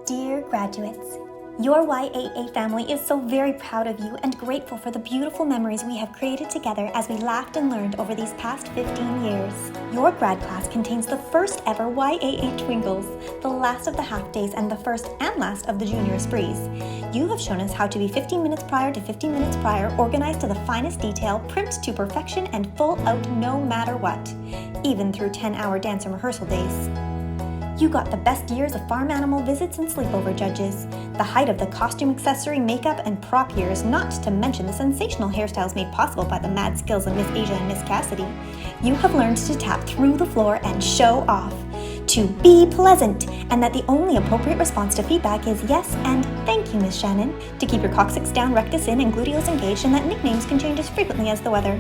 Dear graduates, your YAA family is so very proud of you and grateful for the beautiful memories we have created together as we laughed and learned over these past 15 years. Your grad class contains the first ever YAA Twinkles, the last of the half days and the first and last of the junior sprees. You have shown us how to be 15 minutes prior to 15 minutes prior, organized to the finest detail, primped to perfection, and full out no matter what, even through 10-hour dance and rehearsal days. You got the best years of farm animal visits and sleepover judges, the height of the costume, accessory, makeup, and prop years, not to mention the sensational hairstyles made possible by the mad skills of Miss Asia and Miss Cassidy. You have learned to tap through the floor and show off, to be pleasant, and that the only appropriate response to feedback is yes and thank you, Miss Shannon, to keep your coccyx down, rectus in, and gluteals engaged, and that nicknames can change as frequently as the weather.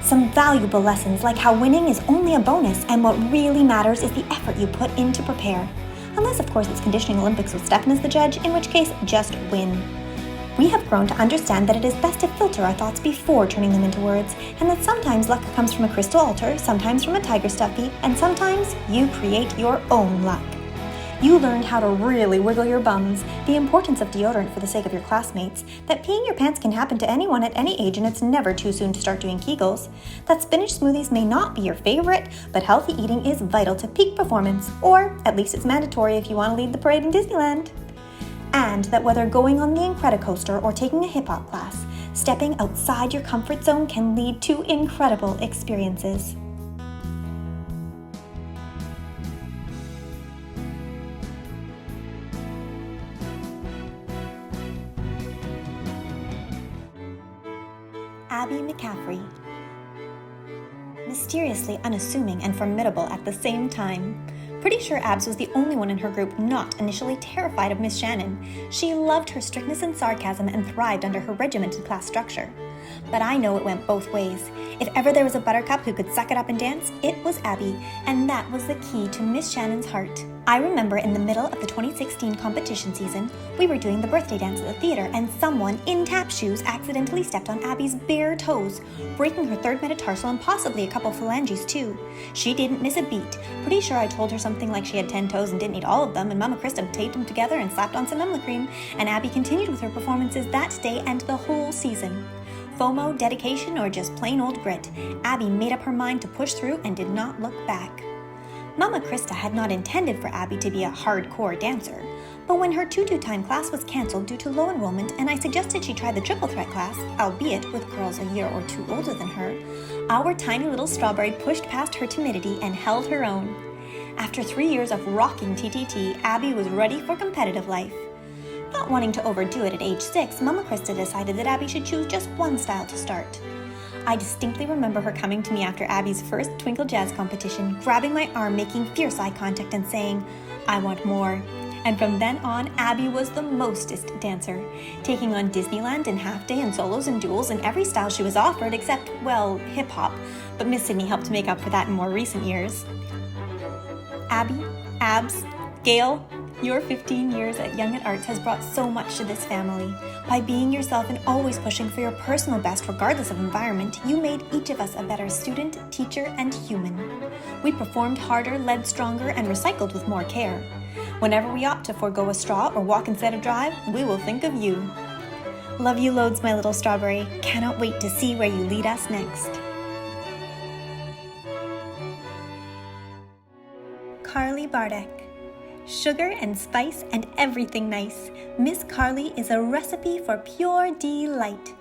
Some valuable lessons like how winning is only a bonus and what really matters is the effort you put in to prepare. Unless, of course, it's conditioning Olympics with Stefan as the judge, in which case, just win. We have grown to understand that it is best to filter our thoughts before turning them into words, and that sometimes luck comes from a crystal altar, sometimes from a tiger stuffy, and sometimes you create your own luck. You learned how to really wiggle your bums, the importance of deodorant for the sake of your classmates, that peeing your pants can happen to anyone at any age and it's never too soon to start doing Kegels, that spinach smoothies may not be your favorite, but healthy eating is vital to peak performance, or at least it's mandatory if you want to lead the parade in Disneyland. And that whether going on the Incredicoaster or taking a hip-hop class, stepping outside your comfort zone can lead to incredible experiences. Abbie McCaffrey. Mysteriously unassuming and formidable at the same time. Pretty sure Abs was the only one in her group not initially terrified of Miss Shannon. She loved her strictness and sarcasm and thrived under her regimented class structure. But I know it went both ways. If ever there was a buttercup who could suck it up and dance, it was Abbie, and that was the key to Miss Shannon's heart. I remember in the middle of the 2016 competition season, we were doing the birthday dance at the theater, and someone in tap shoes accidentally stepped on Abbie's bare toes, breaking her third metatarsal and possibly a couple phalanges too. She didn't miss a beat. Pretty sure I told her something like she had 10 toes and didn't need all of them, and Mama Krista taped them together and slapped on some Emla cream, and Abbie continued with her performances that day and the whole season. FOMO, dedication, or just plain old grit, Abbie made up her mind to push through and did not look back. Mama Krista had not intended for Abbie to be a hardcore dancer, but when her tutu time class was cancelled due to low enrollment and I suggested she try the triple threat class, albeit with girls a year or two older than her, our tiny little strawberry pushed past her timidity and held her own. After 3 years of rocking TTT, Abbie was ready for competitive life. Not wanting to overdo it at age 6, Mama Krista decided that Abbie should choose just one style to start. I distinctly remember her coming to me after Abbie's first Twinkle Jazz competition, grabbing my arm, making fierce eye contact and saying, "I want more." And from then on, Abbie was the mostest dancer, taking on Disneyland and half day and solos and duels in every style she was offered except, well, hip-hop, but Miss Sydney helped make up for that in more recent years. Abbie, Abs, Gail, your 15 years at Young at Arts has brought so much to this family. By being yourself and always pushing for your personal best regardless of environment, you made each of us a better student, teacher, and human. We performed harder, led stronger, and recycled with more care. Whenever we opt to forego a straw or walk instead of drive, we will think of you. Love you loads, my little strawberry. Cannot wait to see where you lead us next. Carly Bardeck. Sugar and spice and everything nice, Miss Carly is a recipe for pure delight.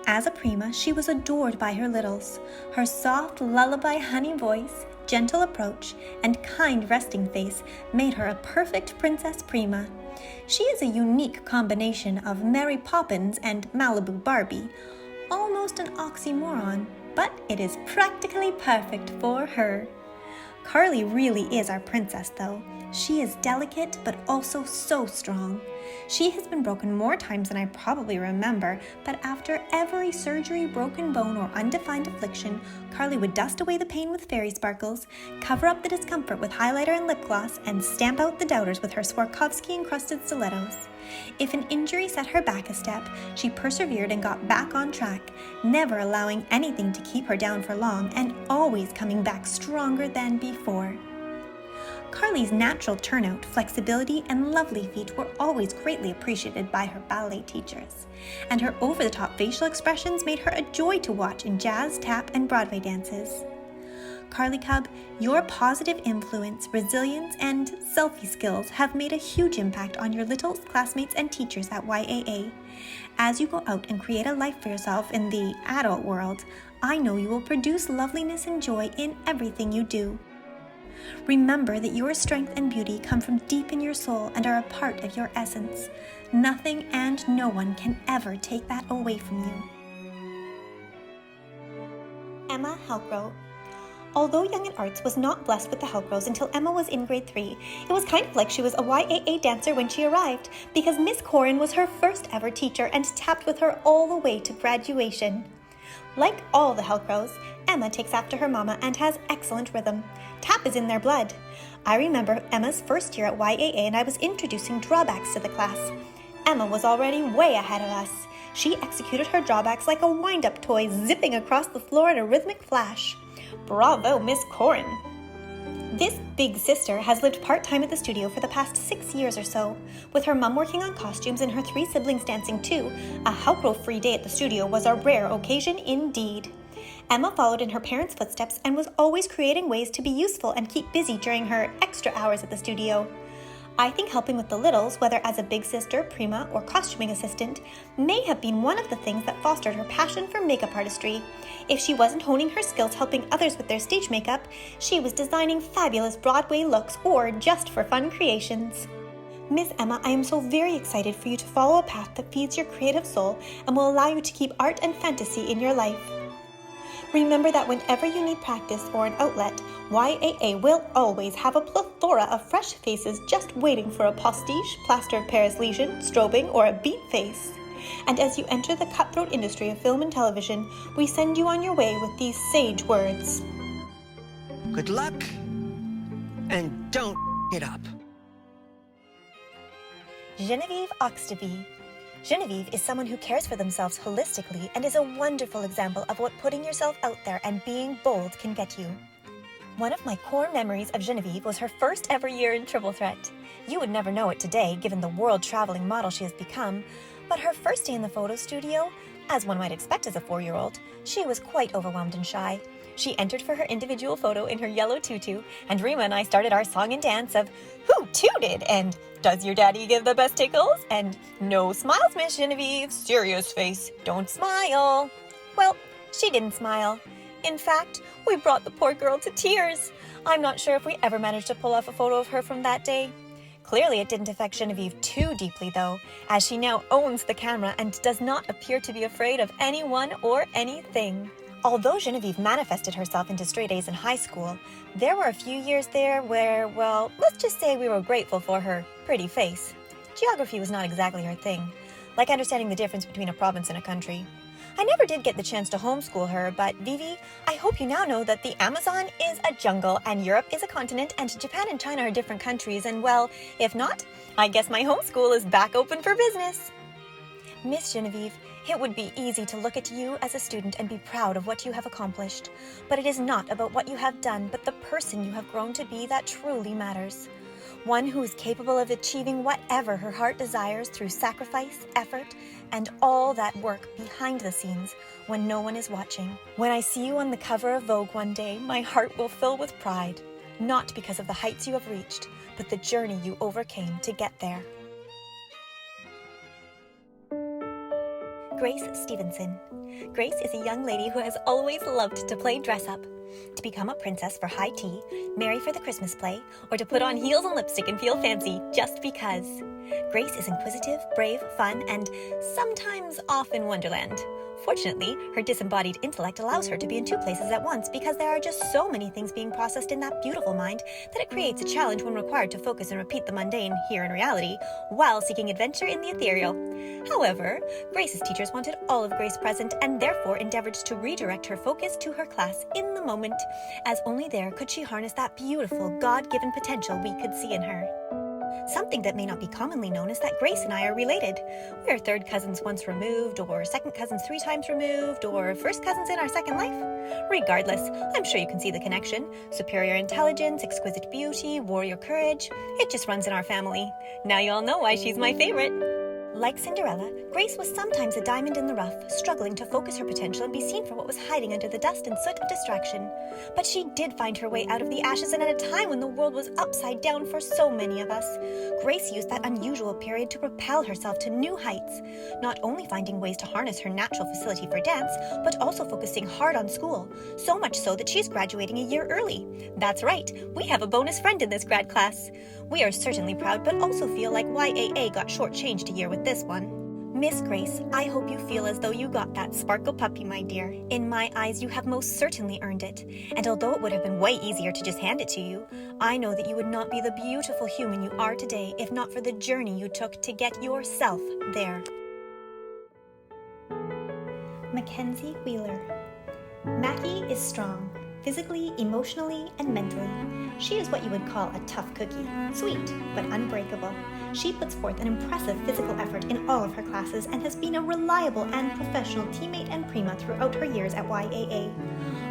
As a prima, she was adored by her littles. Her soft lullaby honey voice, gentle approach, and kind resting face made her a perfect princess prima. She is a unique combination of Mary Poppins and Malibu Barbie, almost an oxymoron, but it is practically perfect for her. Carly really is our princess, though. She is delicate, but also so strong. She has been broken more times than I probably remember, but after every surgery, broken bone, or undefined affliction, Carly would dust away the pain with fairy sparkles, cover up the discomfort with highlighter and lip gloss, and stamp out the doubters with her Swarovski-encrusted stilettos. If an injury set her back a step, she persevered and got back on track, never allowing anything to keep her down for long, and always coming back stronger than before. Carly's natural turnout, flexibility, and lovely feet were always greatly appreciated by her ballet teachers, and her over-the-top facial expressions made her a joy to watch in jazz, tap, and Broadway dances. Carly Cub, your positive influence, resilience, and selfie skills have made a huge impact on your little classmates and teachers at YAA. As you go out and create a life for yourself in the adult world, I know you will produce loveliness and joy in everything you do. Remember that your strength and beauty come from deep in your soul and are a part of your essence. Nothing and no one can ever take that away from you. Emma Halcro. Although Young at Arts was not blessed with the Halcros until Emma was in grade 3, it was kind of like she was a YAA dancer when she arrived, because Miss Corin was her first ever teacher and tapped with her all the way to graduation. Like all the Halcros, Emma takes after her mama and has excellent rhythm. Tap is in their blood. I remember Emma's first year at YAA and I was introducing drawbacks to the class. Emma was already way ahead of us. She executed her drawbacks like a wind-up toy zipping across the floor in a rhythmic flash. Bravo, Miss Corin! This big sister has lived part-time at the studio for the past 6 years or so. With her mum working on costumes and her 3 siblings dancing too, a Halcro-free day at the studio was a rare occasion indeed. Emma followed in her parents' footsteps and was always creating ways to be useful and keep busy during her extra hours at the studio. I think helping with the littles, whether as a big sister, prima, or costuming assistant, may have been one of the things that fostered her passion for makeup artistry. If she wasn't honing her skills helping others with their stage makeup, she was designing fabulous Broadway looks or just for fun creations. Miss Emma, I am so very excited for you to follow a path that feeds your creative soul and will allow you to keep art and fantasy in your life. Remember that whenever you need practice or an outlet, YAA will always have a plethora of fresh faces just waiting for a pastiche, plaster of Paris lesion, strobing, or a beat face. And as you enter the cutthroat industry of film and television, we send you on your way with these sage words. Good luck, and don't it up. Genevieve Oxtoby. Genevieve is someone who cares for themselves holistically and is a wonderful example of what putting yourself out there and being bold can get you. One of my core memories of Genevieve was her first ever year in Triple Threat. You would never know it today, given the world-traveling model she has become, but her first day in the photo studio, as one might expect as a 4-year-old, she was quite overwhelmed and shy. She entered for her individual photo in her yellow tutu, and Rima and I started our song and dance of "Who tooted?" and "Does your daddy give the best tickles?" and "No smiles, Miss Genevieve, serious face, don't smile." Well, she didn't smile. In fact, we brought the poor girl to tears. I'm not sure if we ever managed to pull off a photo of her from that day. Clearly it didn't affect Genevieve too deeply though, as she now owns the camera and does not appear to be afraid of anyone or anything. Although Genevieve manifested herself into straight A's in high school, there were a few years there where, well, let's just say we were grateful for her pretty face. Geography was not exactly her thing, like understanding the difference between a province and a country. I never did get the chance to homeschool her, but Vivi, I hope you now know that the Amazon is a jungle and Europe is a continent and Japan and China are different countries, and well, if not, I guess my homeschool is back open for business. Miss Genevieve, it would be easy to look at you as a student and be proud of what you have accomplished, but it is not about what you have done, but the person you have grown to be that truly matters. One who is capable of achieving whatever her heart desires through sacrifice, effort, and all that work behind the scenes when no one is watching. When I see you on the cover of Vogue one day, my heart will fill with pride, not because of the heights you have reached, but the journey you overcame to get there. Grace Stevenson. Grace is a young lady who has always loved to play dress-up, to become a princess for high tea, marry for the Christmas play, or to put on heels and lipstick and feel fancy just because. Grace is inquisitive, brave, fun, and sometimes off in Wonderland. Fortunately, her disembodied intellect allows her to be in 2 places at once because there are just so many things being processed in that beautiful mind that it creates a challenge when required to focus and repeat the mundane here in reality while seeking adventure in the ethereal. However, Grace's teachers wanted all of Grace present and therefore endeavored to redirect her focus to her class in the moment, as only there could she harness that beautiful God-given potential we could see in her. Something that may not be commonly known is that Grace and I are related. We are third cousins once removed, or second cousins 3 times removed, or first cousins in our second life. Regardless, I'm sure you can see the connection. Superior intelligence, exquisite beauty, warrior courage. It just runs in our family. Now you all know why she's my favorite. Like Cinderella, Grace was sometimes a diamond in the rough, struggling to focus her potential and be seen for what was hiding under the dust and soot of distraction. But she did find her way out of the ashes, and at a time when the world was upside down for so many of us. Grace used that unusual period to propel herself to new heights, not only finding ways to harness her natural facility for dance, but also focusing hard on school, so much so that she's graduating a year early. That's right, we have a bonus friend in this grad class. We are certainly proud, but also feel like YAA got shortchanged a year with this one. Miss Grace, I hope you feel as though you got that sparkle puppy, my dear. In my eyes, you have most certainly earned it. And although it would have been way easier to just hand it to you, I know that you would not be the beautiful human you are today if not for the journey you took to get yourself there. Mackenzie Wheeler. Mackie is strong, physically, emotionally, and mentally. She is what you would call a tough cookie, sweet but unbreakable. She puts forth an impressive physical effort in all of her classes and has been a reliable and professional teammate and prima throughout her years at YAA.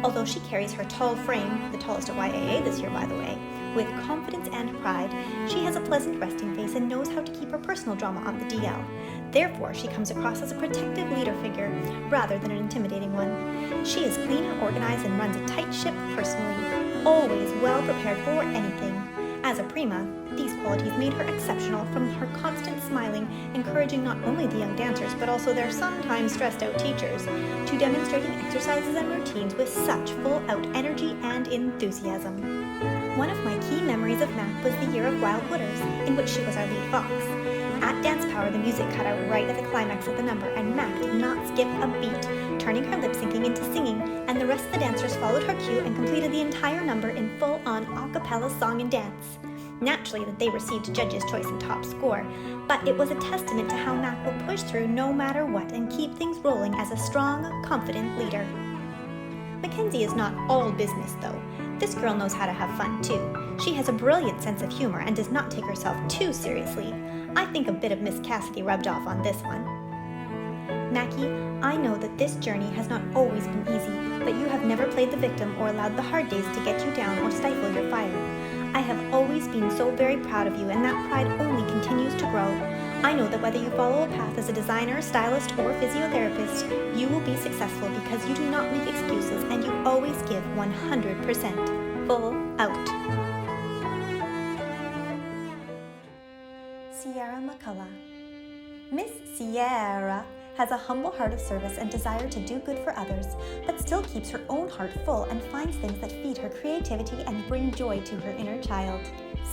Although she carries her tall frame, the tallest at YAA this year by the way, with confidence and pride, she has a pleasant resting face and knows how to keep her personal drama on the DL. Therefore, she comes across as a protective leader figure rather than an intimidating one. She is clean and organized and runs a tight ship personally, always well prepared for anything. As a prima, these qualities made her exceptional, from her constant smiling, encouraging not only the young dancers but also their sometimes stressed out teachers, to demonstrating exercises and routines with such full-out energy and enthusiasm. One of my key memories of Mac was the year of Wild Wooders, in which she was our lead fox. At Dance Power, the music cut out right at the climax of the number, and Mac did not skip a beat, turning her lip-syncing into singing, and the rest of the dancers followed her cue and completed the entire number in full-on a cappella song and dance. Naturally, that they received Judge's Choice and top score, but it was a testament to how Mac will push through no matter what and keep things rolling as a strong, confident leader. Mackenzie is not all business, though. This girl knows how to have fun, too. She has a brilliant sense of humor and does not take herself too seriously. I think a bit of Miss Cassidy rubbed off on this one. Mackie, I know that this journey has not always been easy, but you have never played the victim or allowed the hard days to get you down or stifle your fire. I have always been so very proud of you, and that pride only continues to grow. I know that whether you follow a path as a designer, stylist, or physiotherapist, you will be successful because you do not make excuses and you always give 100%. Full out. Siearra McCullough. Miss Siearra has a humble heart of service and desire to do good for others, but still keeps her own heart full and finds things that feed her creativity and bring joy to her inner child.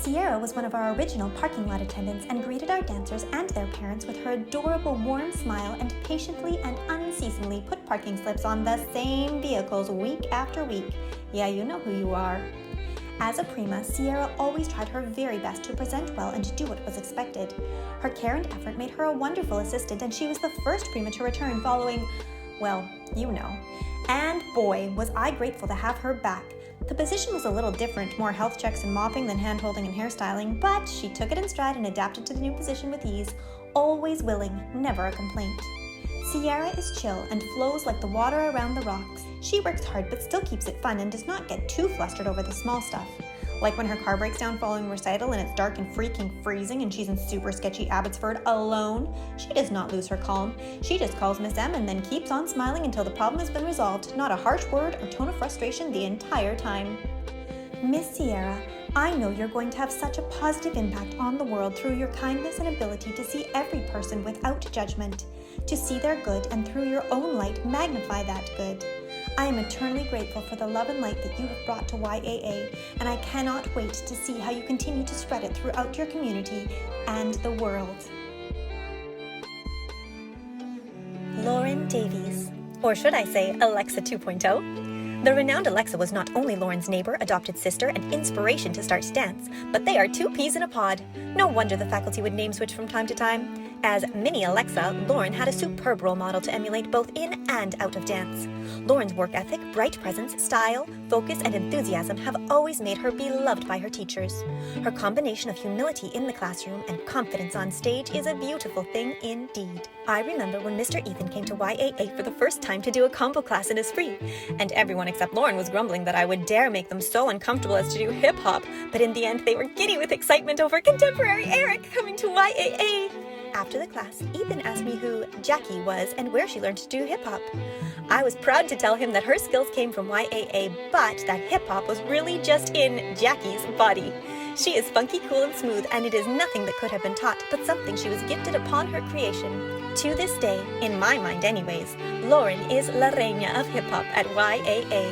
Siearra was one of our original parking lot attendants and greeted our dancers and their parents with her adorable warm smile and patiently and unceasingly put parking slips on the same vehicles week after week. Yeah, you know who you are. As a prima, Siearra always tried her very best to present well and to do what was expected. Her care and effort made her a wonderful assistant, and she was the first prima to return following, well, you know. And boy, was I grateful to have her back. The position was a little different, more health checks and mopping than hand-holding and hairstyling, but she took it in stride and adapted to the new position with ease, always willing, never a complaint. Siearra is chill and flows like the water around the rocks. She works hard but still keeps it fun and does not get too flustered over the small stuff. Like when her car breaks down following a recital and it's dark and freaking freezing and she's in super sketchy Abbotsford alone, she does not lose her calm. She just calls Miss M and then keeps on smiling until the problem has been resolved, not a harsh word or tone of frustration the entire time. Miss Siearra, I know you're going to have such a positive impact on the world through your kindness and ability to see every person without judgment, to see their good and through your own light magnify that good. I am eternally grateful for the love and light that you have brought to YAA, and I cannot wait to see how you continue to spread it throughout your community and the world. Lauren Davies, or should I say Alexa 2.0? The renowned Alexa was not only Lauren's neighbor, adopted sister, and inspiration to start dance, but they are two peas in a pod. No wonder the faculty would name switch from time to time. As mini Alexa, Lauren had a superb role model to emulate both in and out of dance. Lauren's work ethic, bright presence, style, focus, and enthusiasm have always made her beloved by her teachers. Her combination of humility in the classroom and confidence on stage is a beautiful thing indeed. I remember when Mr. Ethan came to YAA for the first time to do a combo class in his free, and everyone except Lauren was grumbling that I would dare make them so uncomfortable as to do hip-hop, but in the end they were giddy with excitement over contemporary Eric coming to YAA. After the class, Ethan asked me who Jackie was and where she learned to do hip-hop. I was proud to tell him that her skills came from YAA, but that hip-hop was really just in Jackie's body. She is funky, cool, and smooth, and it is nothing that could have been taught, but something she was gifted upon her creation. To this day, in my mind anyways, Lauren is La Reina of hip-hop at YAA.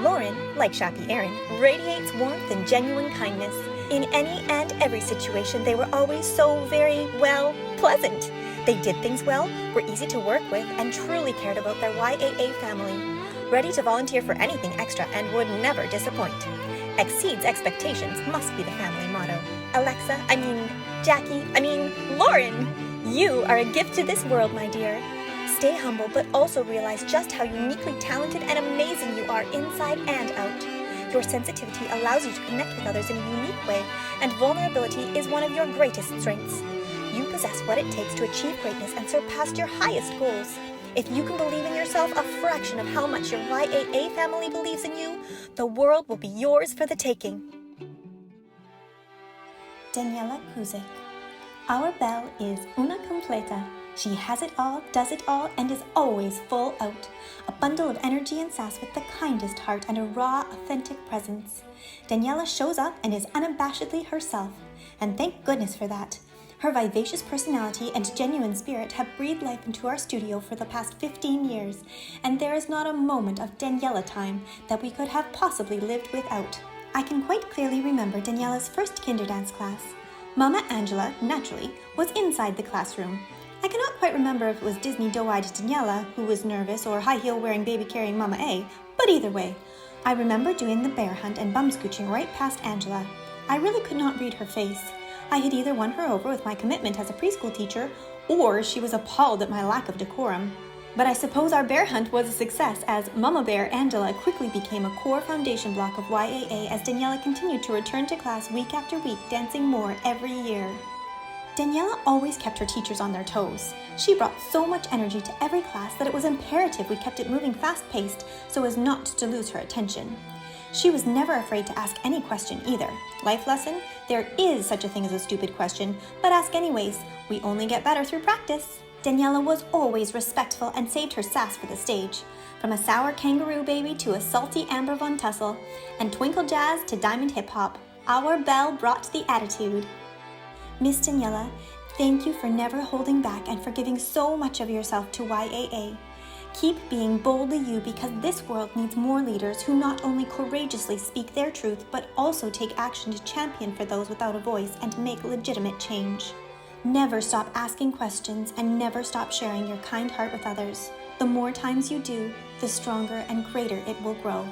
Lauren, like Shappy Aaron, radiates warmth and genuine kindness. In any and every situation, they were always so very, well, pleasant. They did things well, were easy to work with, and truly cared about their YAA family. Ready to volunteer for anything extra and would never disappoint. Exceeds expectations must be the family motto. Lauren, you are a gift to this world, my dear. Stay humble, but also realize just how uniquely talented and amazing you are inside and out. Your sensitivity allows you to connect with others in a unique way, and vulnerability is one of your greatest strengths. You possess what it takes to achieve greatness and surpass your highest goals. If you can believe in yourself a fraction of how much your YAA family believes in you, the world will be yours for the taking. Daniella Kuzik. Our Belle is una completa. She has it all, does it all, and is always full out. A bundle of energy and sass with the kindest heart and a raw, authentic presence. Daniella shows up and is unabashedly herself, and thank goodness for that. Her vivacious personality and genuine spirit have breathed life into our studio for the past 15 years, and there is not a moment of Daniella time that we could have possibly lived without. I can quite clearly remember Daniella's first kinderdance class. Mama Angela, naturally, was inside the classroom. I cannot quite remember if it was Disney doe-eyed Daniella who was nervous or high-heel-wearing baby-carrying Mama A, but either way, I remember doing the bear hunt and bum scooching right past Angela. I really could not read her face. I had either won her over with my commitment as a preschool teacher, or she was appalled at my lack of decorum. But I suppose our bear hunt was a success, as Mama Bear Angela quickly became a core foundation block of YAA as Daniella continued to return to class week after week, dancing more every year. Daniella always kept her teachers on their toes. She brought so much energy to every class that it was imperative we kept it moving fast-paced so as not to lose her attention. She was never afraid to ask any question either. Life lesson? There is such a thing as a stupid question, but ask anyways. We only get better through practice. Daniella was always respectful and saved her sass for the stage. From a sour kangaroo baby to a salty Amber Von Tussle, and twinkle jazz to diamond hip-hop, our Belle brought the attitude. Miss Daniella, thank you for never holding back and for giving so much of yourself to YAA. Keep being boldly you, because this world needs more leaders who not only courageously speak their truth, but also take action to champion for those without a voice and make legitimate change. Never stop asking questions and never stop sharing your kind heart with others. The more times you do, the stronger and greater it will grow.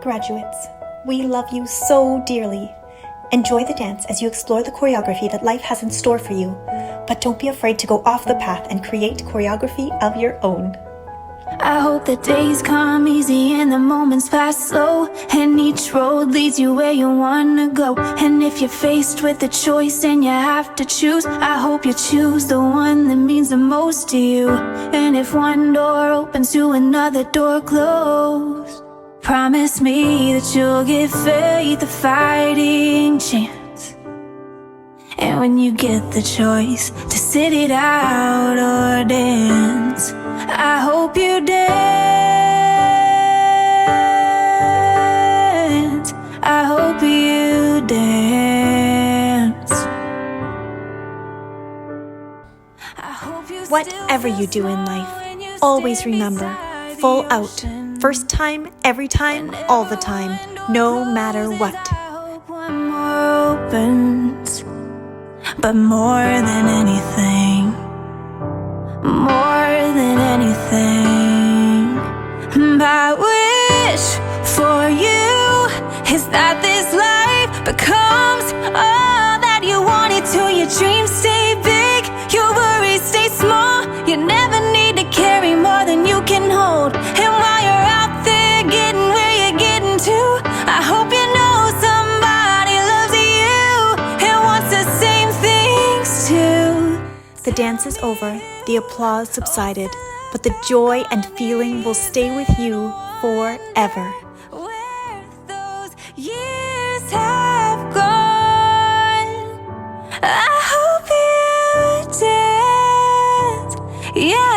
Graduates, we love you so dearly. Enjoy the dance as you explore the choreography that life has in store for you, but don't be afraid to go off the path and create choreography of your own. I hope the days come easy and the moments pass slow, and each road leads you where you wanna go. And if you're faced with a choice and you have to choose, I hope you choose the one that means the most to you. And if one door opens to another door closed, promise me that you'll give faith a fighting chance. And when you get the choice to sit it out or dance, I hope you dance. I hope you dance. I hope you Whatever you do in life, always remember, full out. First time, every time, all the time, no matter what. One more opens, but more than anything, I wish for you is that this life becomes all that you want it to. Your dreams stay big, your worries stay small. You never need to carry more than you can hold. And while you're out there getting where you're getting to, I hope you know somebody loves you and wants the same things too. The dance is over, the applause subsided, but the joy and feeling will stay with you forever. Where those years have gone, I hope you dance. Yeah.